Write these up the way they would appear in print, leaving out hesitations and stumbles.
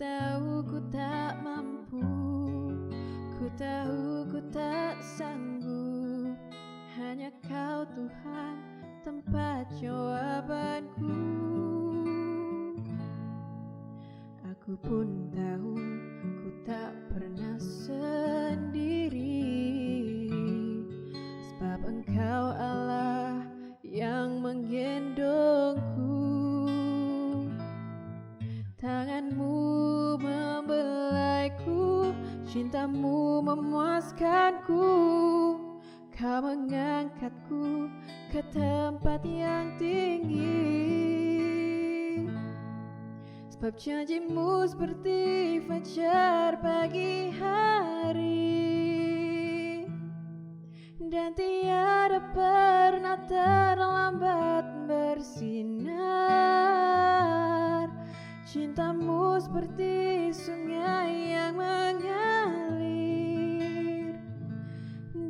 tahu ku tak mampu, ku tahu ku tak sanggup. Hanya Kau Tuhan tempat jawabanku. Aku pun tahu ku tak pernah sendiri, sebab Engkau Allah yang menggendongku. Tanganmu membelaiku, cintamu memuaskanku. Kau mengangkatku ke tempat yang tinggi, sebab janjimu seperti fajar pagi hari, dan tiada pernah terlambat bersinar. Cintamu seperti sungai yang mengalir,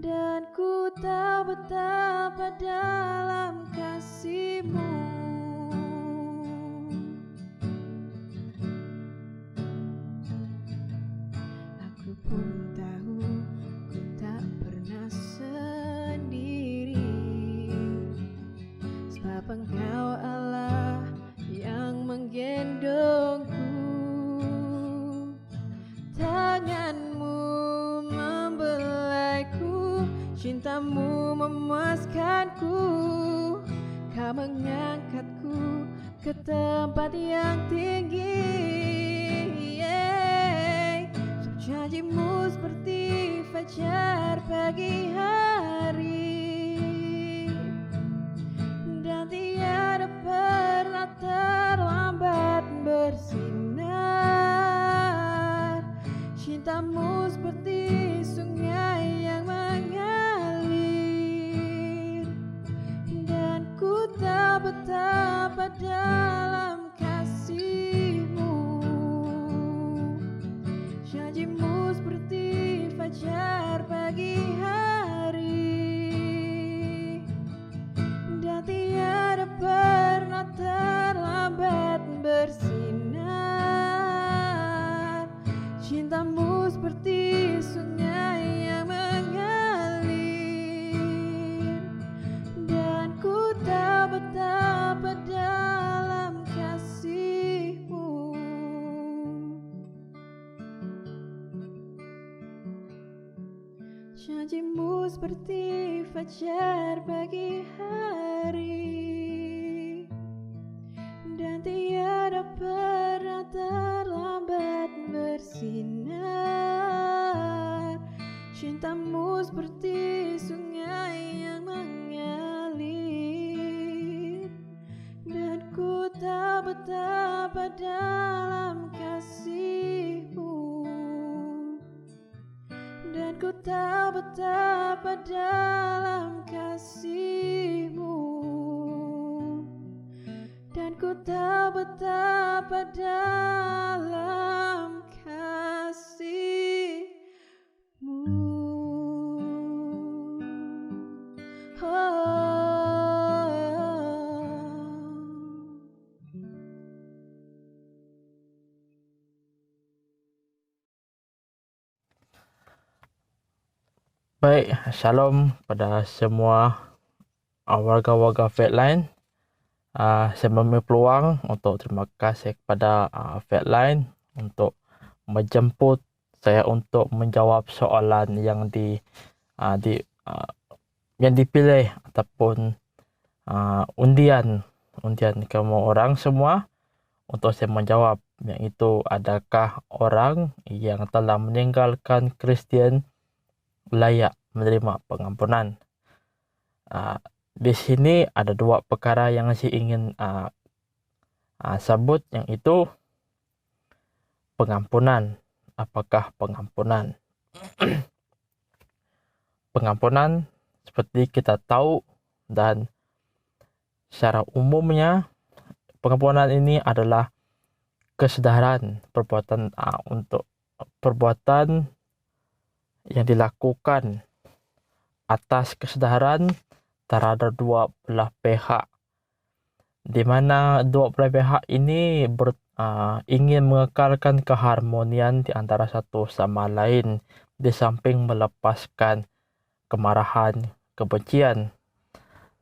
dan ku tahu betapa dalam kasih-Mu. Aku pun tahu ku tak pernah sendiri, sebab Engkau Allah yang menggendongku. Tanganmu membelaiku, cintamu memuaskanku. Kau mengangkatku ke tempat yang tinggi, sebab janjimu seperti fajar pagi hari, dan tiada pernah terlambat bersinar. Cintamu seperti sungai yang mengalir, dan ku tahu betapa dalam kasih-Mu. Janjimu seperti fajar pagi hari, dan tiada pernah terlambat bersinar. Cintamu seperti sungai yang mengalir, dan ku tahu betapa dalam kasih-Mu. Janjimu seperti fajar pagi hari, dan tiada pernah terlambat bersinar. Cintamu seperti sungai yang mengalir, dan ku tahu betapa dalam kasih-Mu, dan ku tahu betapa dalam kasih-Mu, dan ku tahu betapa dalam kasih-Mu. Baik, shalom pada semua warga-warga Faithline. Saya memberi peluang untuk terima kasih kepada Faithline untuk menjemput saya untuk menjawab soalan yang yang dipilih ataupun undian kamu orang semua untuk saya menjawab, yaitu adakah orang yang telah meninggalkan Kristian layak menerima pengampunan. Di sini ada dua perkara yang saya ingin sebut, yang itu pengampunan. Apakah pengampunan? Pengampunan seperti kita tahu, dan secara umumnya pengampunan ini adalah kesadaran perbuatan untuk perbuatan yang dilakukan atas kesadaran terhadap dua belah pihak, di mana dua belah pihak ini ingin mengekalkan keharmonian di antara satu sama lain, di samping melepaskan kemarahan, kebencian,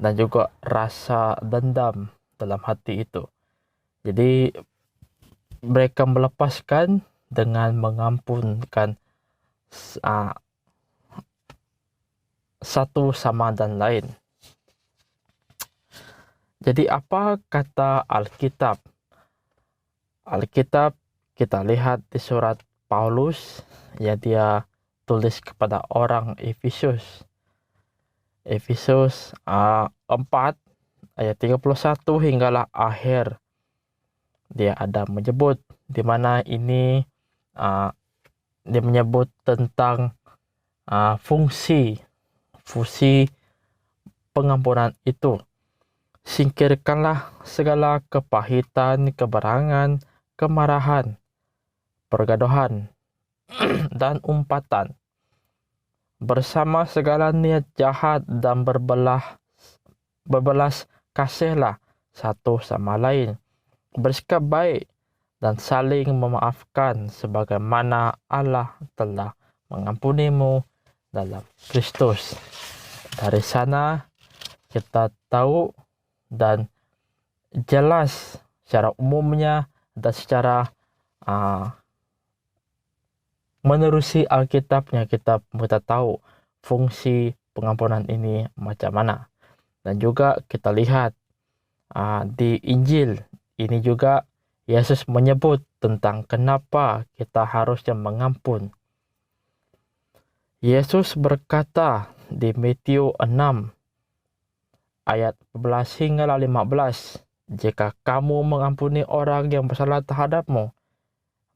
dan juga rasa dendam dalam hati itu. Jadi mereka melepaskan dengan mengampunkan satu sama dan lain. Jadi apa kata Alkitab? Alkitab kita lihat di surat Paulus yang dia tulis kepada orang Efesus. Efesus 4 ayat 31 hinggalah akhir. Dia ada menyebut di mana ini dia menyebut tentang fungsi pengampunan itu. Singkirkanlah segala kepahitan, keberangan, kemarahan, pergaduhan, dan umpatan, bersama segala niat jahat, dan berbelas kasihlah satu sama lain, bersikap baik, dan saling memaafkan sebagaimana Allah telah mengampunimu dalam Kristus. Dari sana kita tahu dan jelas secara umumnya dan secara menerusi Alkitabnya kita tahu fungsi pengampunan ini macam mana. Dan juga kita lihat di Injil ini juga Yesus menyebut tentang kenapa kita harusnya mengampun. Yesus berkata di Matius 6 ayat 14 hingga 15, jika kamu mengampuni orang yang bersalah terhadapmu,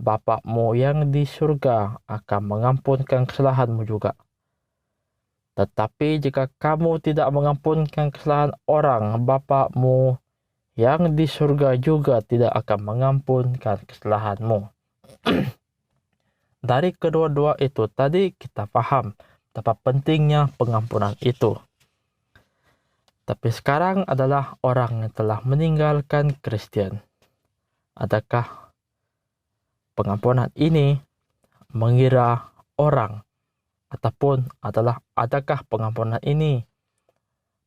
Bapakmu yang di surga akan mengampunkan kesalahanmu juga. Tetapi jika kamu tidak mengampunkan kesalahan orang, Bapakmu yang di surga juga tidak akan mengampunkan kesalahanmu. Dari kedua-dua itu tadi kita paham betapa pentingnya pengampunan itu. Tapi sekarang adalah orang yang telah meninggalkan Kristen. Adakah pengampunan ini mengira orang ataupun adakah pengampunan ini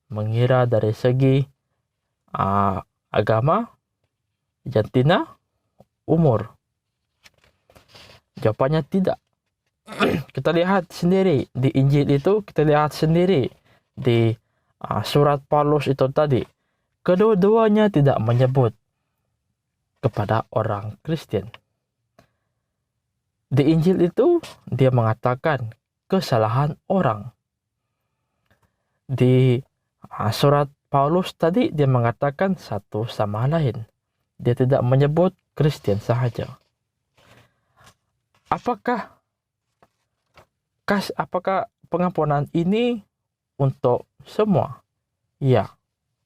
mengira dari segi agama, jantina, umur? Jawabannya tidak. Kita lihat sendiri di Injil itu, kita lihat sendiri di surat Paulus itu tadi. Kedua-duanya tidak menyebut kepada orang Kristen. Di Injil itu dia mengatakan kesalahan orang. Di surat Paulus tadi dia mengatakan satu sama lain. Dia tidak menyebut Kristen sahaja. Apakah pengampunan ini untuk semua? Ya,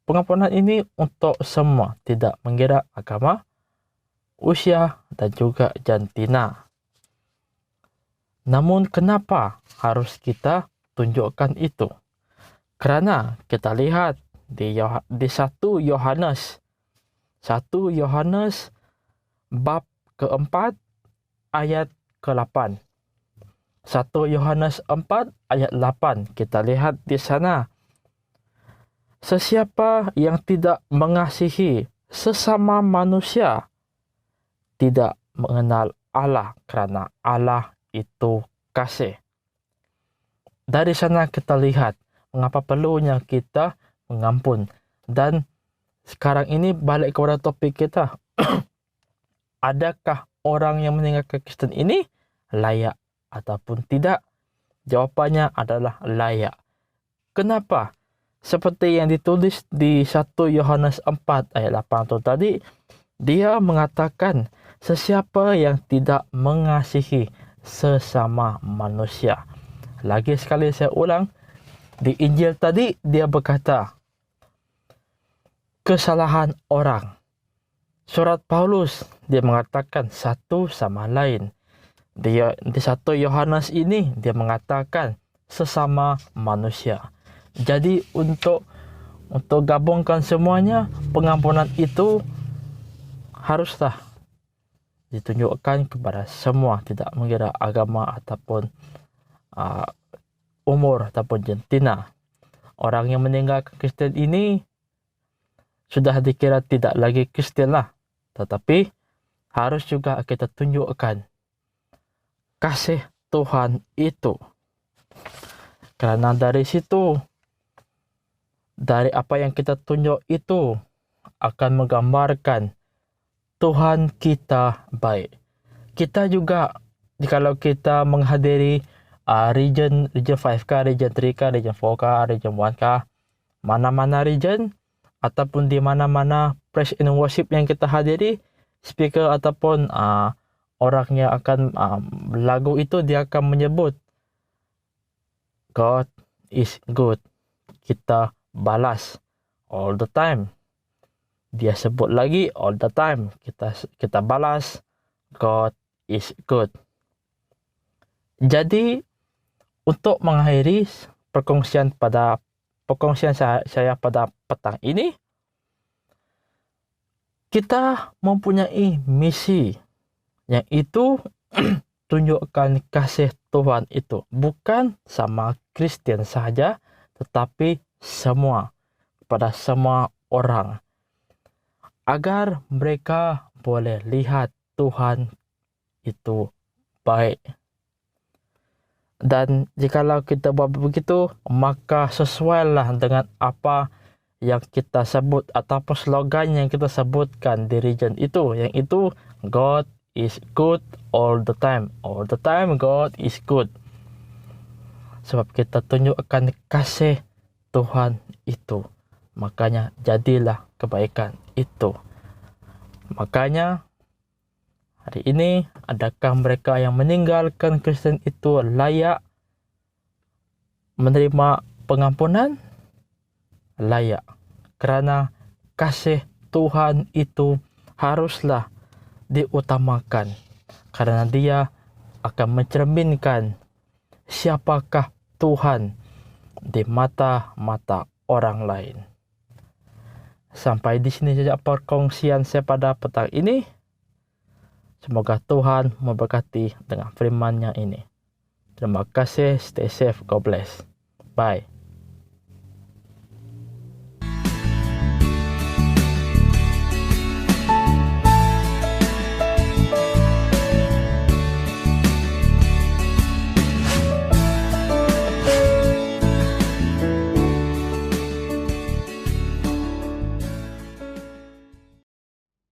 pengampunan ini untuk semua, tidak mengira agama, usia, dan juga jantina. Namun kenapa harus kita tunjukkan itu? Karena kita lihat di 1 Yohanes bab keempat ayat ke-8. 1 Yohanes 4 ayat 8. Kita lihat di sana. Sesiapa yang tidak mengasihi sesama manusia tidak mengenal Allah, karena Allah itu kasih. Dari sana kita lihat mengapa perlunya kita mengampun. Dan sekarang ini balik kepada topik kita. Adakah orang yang meninggalkan Kristen ini layak ataupun tidak? Jawabannya adalah layak. Kenapa? Seperti yang ditulis di 1 Yohanes 4 ayat 8 itu tadi, dia mengatakan sesiapa yang tidak mengasihi sesama manusia. Lagi sekali saya ulang, di Injil tadi dia berkata kesalahan orang. Surat Paulus dia mengatakan satu sama lain. Dia di 1 Yohanes ini dia mengatakan sesama manusia. Jadi untuk gabungkan semuanya, pengampunan itu haruslah ditunjukkan kepada semua, tidak mengira agama ataupun umur ataupun jantina. Orang yang meninggalkan Kristen ini sudah dikira tidak lagi Kristen lah. Tetapi harus juga kita tunjukkan kasih Tuhan itu. Karena dari situ, dari apa yang kita tunjuk itu akan menggambarkan Tuhan kita baik. Kita juga, kalau kita menghadiri region 5K, region 3K, region 4K, region 1K, mana-mana region, ataupun di mana-mana praise and worship yang kita hadiri, speaker ataupun orang yang akan lagu itu, dia akan menyebut God is good. Kita balas all the time. Dia sebut lagi all the time. Kita balas God is good. Jadi untuk mengakhiri perkongsian saya pada petang ini, kita mempunyai misi yang itu tunjukkan kasih Tuhan itu bukan sama Kristen saja, tetapi semua, kepada semua orang, agar mereka boleh lihat Tuhan itu baik. Dan jikalau kita buat begitu, maka sesuailah dengan apa yang kita sebut ataupun slogan yang kita sebutkan di region itu, yang itu God is good all the time. All the time God is good. Sebab kita tunjukkan kasih Tuhan itu, makanya jadilah kebaikan itu. Makanya hari ini, adakah mereka yang meninggalkan Kristen itu layak menerima pengampunan? Layak. Kerana kasih Tuhan itu haruslah diutamakan. Karena dia akan mencerminkan siapakah Tuhan di mata-mata orang lain. Sampai di sini saja perkongsian saya pada petang ini. Semoga Tuhan memberkati dengan firman-Nya ini. Terima kasih. Stay safe. God bless. Bye.